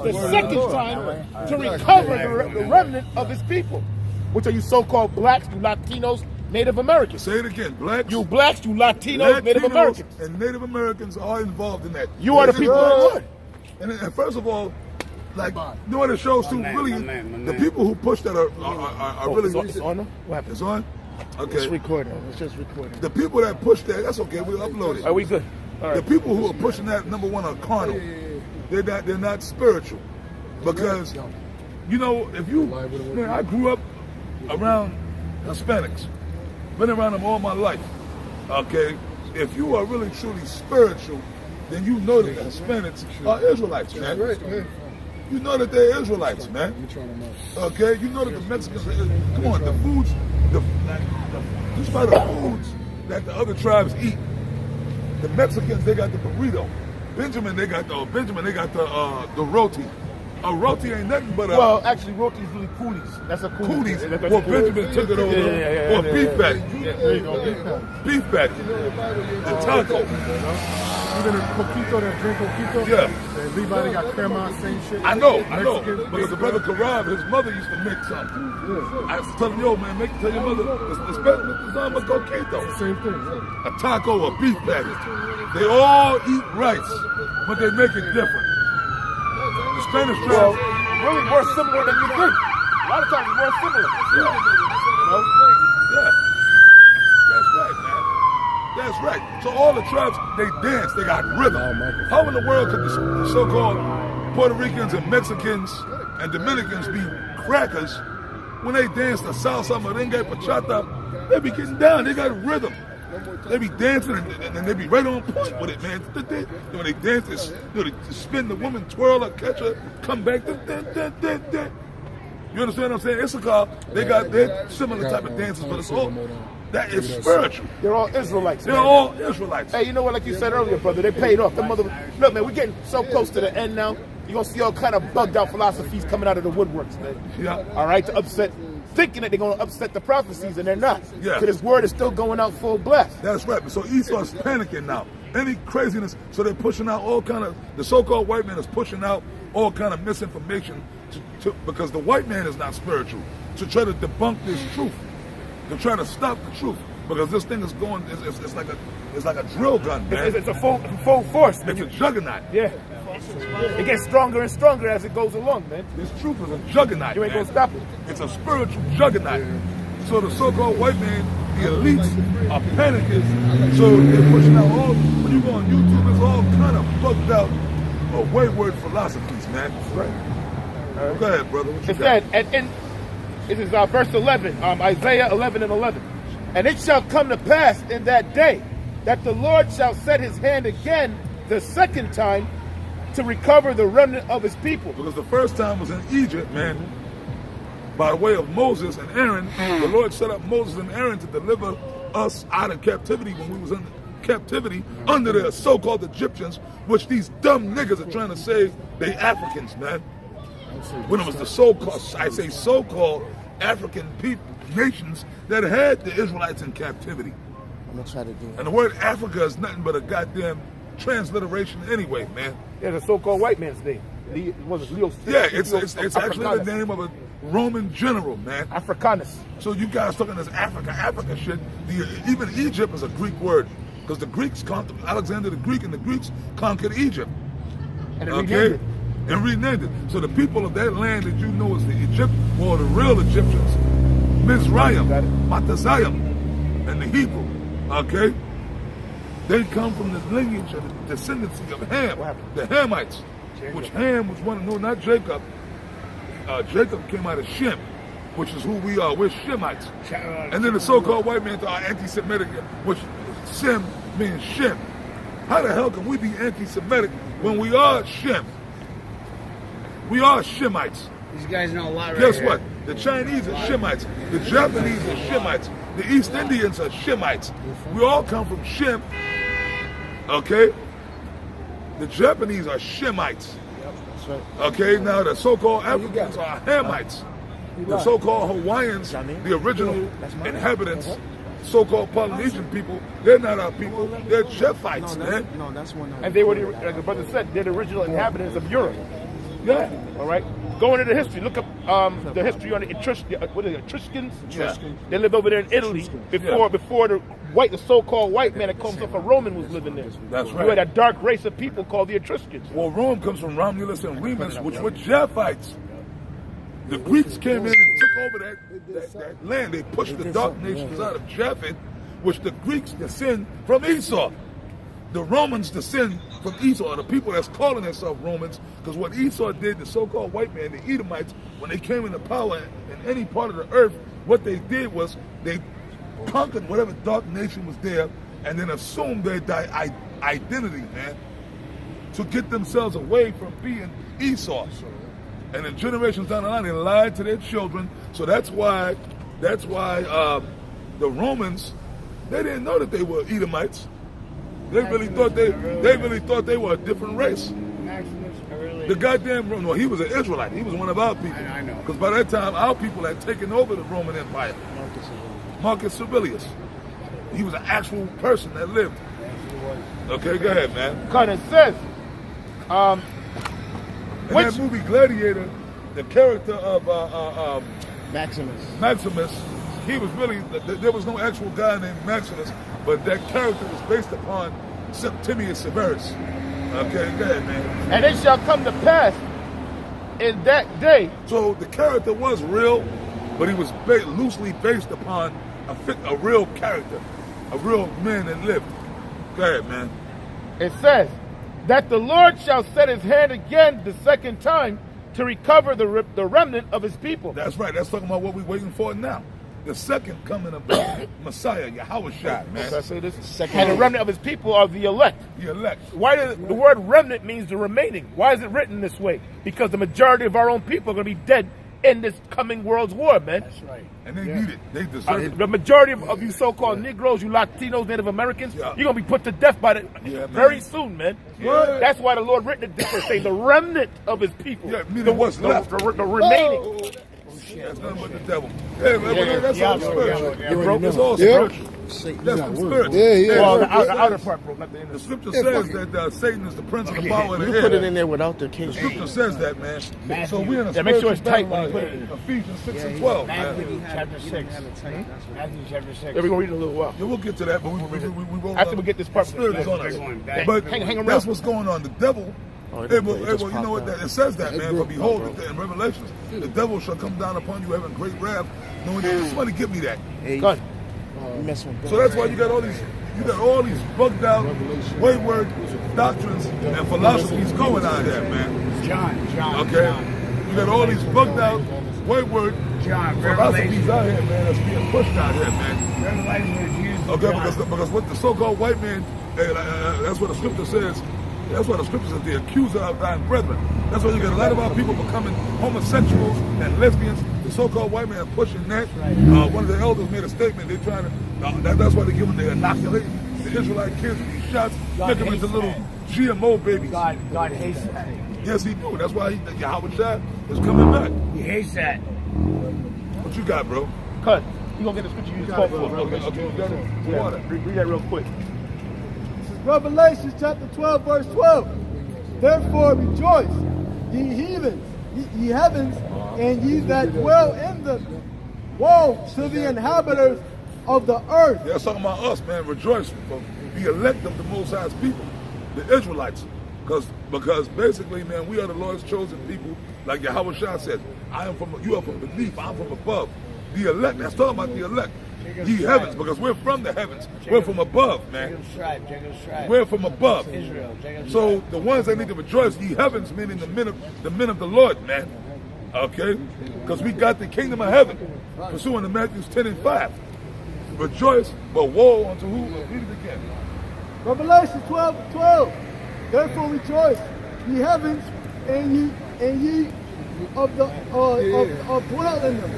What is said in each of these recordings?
the second time to recover the remnant of his people, which are you so-called blacks, you Latinos, Native Americans. Say it again, blacks. You blacks, you Latinos, Native Americans. And Native Americans are involved in that. You are the people that would. And first of all, like, you know what it shows too, really, the people who push that are really... It's on? What happened? It's on? Okay. It's recording. It's just recording. The people that push that, that's okay, we'll upload it. Are we good? All right. The people who are pushing that, number one, are carnal. They're not spiritual. Because, you know, if you... Man, I grew up around Hispanics. Been around them all my life. Okay? If you are really truly spiritual, then you know that the Hispanics are Israelites, man. You know that they're Israelites, man. Okay? You know that the Mexicans are... Come on, the foods... Just by the foods that the other tribes eat. The Mexicans, they got the burrito. Benjamin, they got the roti. A roti ain't nothing but a... Well, actually, roti's really cooties. That's a cooties. Well, Benjamin took it over. Or beef patty. There you go. Beef patty. The taco. Even the coquito, that drink coquito. Yeah. Everybody got crema, same shit. I know. Because the brother Karab, his mother used to make something. I used to tell him, yo, man, tell your mother, it's better than the coquito. Same thing. A taco, a beef patty. They all eat rice, but they make it different. The Spanish tribes, really more similar than you think. A lot of times it's more similar. Yeah. That's right, man. That's right. So all the tribes, they dance, they got rhythm. How in the world could the so-called Puerto Ricans and Mexicans and Dominicans be crackers when they dance the salsa, merengue, bachata? They be getting down, they got rhythm. They be dancing and they be right on point with it, man. When they dance, they spin the woman, twirl her, catch her, come back. You understand what I'm saying? Issachar, they got their similar type of dances, but it's all, that is spiritual. They're all Israelites. They're all Israelites. Hey, you know what? Like you said earlier, brother, they paid off. Look, man, we're getting so close to the end now. You're going to see all kind of bugged out philosophies coming out of the woodworks, man. Yeah. All right, to upset, thinking that they're going to upset the prophecies, and they're not. Yeah. Because his word is still going out full blast. That's right. So Esau's panicking now. Any craziness, so they're pushing out all kind of, the so-called white man is pushing out all kind of misinformation because the white man is not spiritual, to try to debunk this truth, to try to stop the truth. Because this thing is going, it's like a drill gun, man. It's a full force. It's a juggernaut. Yeah. It gets stronger and stronger as it goes along, man. This truth is a juggernaut. You ain't gonna stop it. It's a spiritual juggernaut. So the so-called white man, the elites, are panicking. So they're pushing out all, when you go on YouTube, it's all kind of bugged out wayward philosophies, man. Right. Go ahead, brother. It said, and this is verse 11, Isaiah 11:11. And it shall come to pass in that day that the Lord shall set his hand again the second time to recover the remnant of his people. Because the first time was in Egypt, man, by way of Moses and Aaron. The Lord set up Moses and Aaron to deliver us out of captivity when we was in captivity under the so-called Egyptians, which these dumb niggas are trying to say they Africans, man. When it was the so-called African people, nations that had the Israelites in captivity. I'm gonna try to do it. And the word Africa is nothing but a goddamn transliteration anyway, man. Yeah, the so-called white man's name. Was it Leo? Yeah, it's actually the name of a Roman general, man. Africanus. So you guys talking this Africa shit. Even Egypt is a Greek word, because the Greeks conquered Alexander the Greek, and the Greeks conquered Egypt. And it renamed it. And renamed it. So the people of that land that you know as the the real Egyptians, Mizraim, Matazayim, and the Hebrew, okay? They come from the lineage of the descendancy of Ham, the Hamites, which Ham was one of, no, not Jacob. Jacob came out of Shem, which is who we are. We're Shemites. And then the so-called white man are anti-Semitic, which Sem means Shem. How the hell can we be anti-Semitic when we are Shem? We are Shemites. These guys know a lot right Guess here. what? The Chinese are Shemites. The Japanese are Shemites. The East Indians are Shemites. We all come from Shem. Okay? The Japanese are Shemites. Okay? Now the so-called Africans are Hamites. The so-called Hawaiians, the original inhabitants, so-called Polynesian people, they're not our people. They're Chefites, man. No, that's one. And they were, like the brother said, they're the original inhabitants of Europe. Yeah. All right. Go into the history. Look up the history on the Etruscans. Yeah. They lived over there in Italy before the so-called white man that comes up a Roman was living there. That's You right. had a dark race of people called the Etruscans. Well, Rome comes from Romulus and Remus, which were Japhites. The Greeks came in and took over that land. They pushed the dark nations out of Japhet, which the Greeks descend from Esau. The Romans descend from Esau, the people that's calling themselves Romans, because what Esau did, the so-called white man, the Edomites, when they came into power in any part of the earth, what they did was they conquered whatever dark nation was there and then assumed their identity, man, to get themselves away from being Esau. And in generations down the line, they lied to their children. So that's why the Romans, they didn't know that they were Edomites. They really thought they were a different race. The goddamn Roman, well, he was an Israelite. He was one of our people. I know. Because by that time, our people had taken over the Roman Empire. Marcus Aurelius. He was an actual person that lived. Okay, go ahead, man. Kind of says, In that movie Gladiator, the character of Maximus, he was really, there was no actual guy named Maximus, but that character was based upon Septimius Severus. Okay, go ahead, man. and it shall come to pass in that day. So the character was real, but he was loosely based upon a real character, a real man that lived. Go ahead, man. It says that the Lord shall set his hand again the second time to recover the remnant of his people. That's right. That's talking about what we're waiting for now. The second coming of the Messiah, Yahushua, man. Did I say this? And the remnant of his people are the elect. The elect. Why does the word remnant means the remaining? Why is it written this way? Because the majority of our own people are going to be dead in this coming world's war, man. That's right. And they need it. They deserve it. The majority of you so-called Negroes, you Latinos, Native Americans, Yeah. you're going to be put to death by very soon, man. Yeah. That's why the Lord written it this way, saying the remnant of his people. Yeah, meaning what's left. The remaining. That's nothing but the devil. Hey, man, that's all spiritual. It's all Yeah. spiritual. That's from spiritual. Well, the outer part, bro, not the inner. The scripture says that Satan is the prince of the power of the You air. put it in there without the The king. scripture says that, man. So we're in a Yeah, make sure spiritual it's tight battle when you out put here. it Ephesians 6 and 12, man. Matthew chapter 6. Matthew chapter 6. Yeah, we're going to read it in a little while. Yeah, we'll get to that, but we roll After we get this part. Spirit is on us. Back. But Hang around. that's what's going on. The devil, Oh, you know what? It says that, man. For behold, in Revelations, the devil shall come down upon you having great wrath, knowing that somebody give me that. Hey, Go ahead. you messing with So that's why you got all these bugged out, wayward doctrines and philosophies going on here, man. John. Okay, you got all these bugged out, wayward John, philosophies out here, man. That's being pushed out here, man. Revelation is used. Okay, because what the so-called white man, that's what the scripture says. That's what the scripture says, the accuser of thine brethren. That's why you got a lot of our people becoming homosexuals and lesbians. The so-called white man pushing that. One of the elders made a statement. They're trying to, that's why they're giving the inoculating the Israelite kids with these shots, make them into little GMO babies. God hates that. Yes, he do. That's why Yahushua is coming back. He hates that. What you got, bro? Cut. You going to get the scripture you just called for. Okay, you got it. Yeah, Water. read that real quick. Revelation chapter 12, verse 12. Therefore rejoice, ye heathens, ye heavens, and ye that dwell in them. Woe to the inhabitants of the earth. Yeah, it's talking about us, man. Rejoice for the elect of the Most High's people, the Israelites. Because basically, man, we are the Lord's chosen people. Like Yahushua said, you are from beneath, I'm from above. The elect, that's talking about the elect. Ye heavens, because we're from the heavens. We're from above, man. Jacob's tribe. We're from above. Israel. Jacob's So the ones that need to rejoice, ye heavens, meaning the men of the Lord, man. Okay? Because we got the kingdom of heaven, pursuing the Matthews 10 and 5. Rejoice, but woe unto who? Read it again. Revelation 12, 12. Therefore rejoice, ye heavens, and ye of the of dwell in them.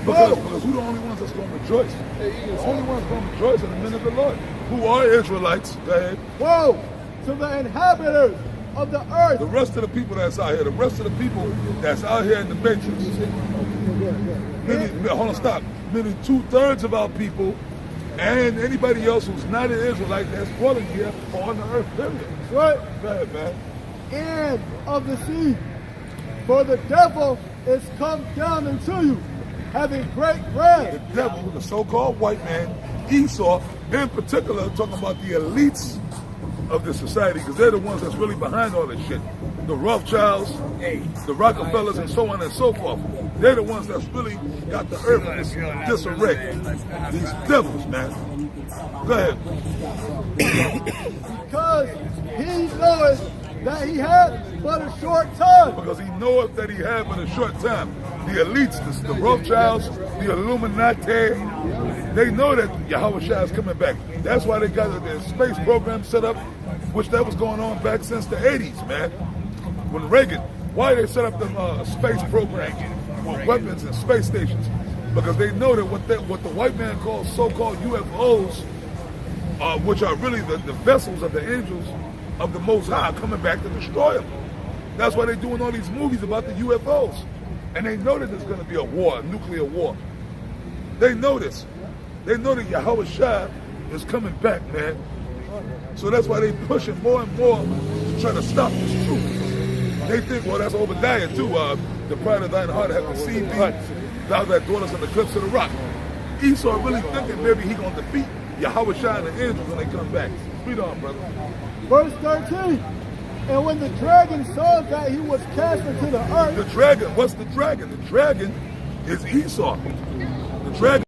Because who the only ones that's going to rejoice? The only ones going to rejoice are the men of the Lord, who are Israelites. Go ahead. Woe to the inhabitants of the earth. The rest of the people that's out here, the rest of the people that's out here in the matrix. Hold on, stop. Meaning 2/3 of our people and anybody else who's not an Israelite that's dwelling here on the earth, period. Right? Go ahead, man. And of the sea. For the devil is come down into you, having great wrath. The devil, the so-called white man, Esau, in particular, talking about the elites of the society, because they're the ones that's really behind all this shit. The Rothschilds, the Rockefellers, and so on and so forth. They're the ones that's really got the earth in this disarray. These devils, man. Go ahead. Because he knoweth that he had but a short time. Because he knoweth that he had but a short time. The elites, the Rothschilds, the Illuminati, they know that Yahweh Shai is coming back. That's why they got their space program set up, which that was going on back since the 80s, man. When Reagan, why they set up the space program with weapons and space stations? Because they know that what the white man calls so-called UFOs, which are really the vessels of the angels of the Most High coming back to destroy them. That's why they're doing all these movies about the UFOs. And they know that there's going to be a war, a nuclear war. They know this. They know that Yahweh Shai is coming back, man. So that's why they're pushing more and more to try to stop this truth. They think, well, that's Obadiah too. The pride of thine heart hath deceived thee. Thou that dwellest on the cliffs of the rock. Esau really thinking maybe he going to defeat Yahweh Shai and the angels when they come back. Read on, brother. Verse 13. And when the dragon saw that he was cast into the earth. The dragon, what's the dragon? The dragon is Esau. The dragon.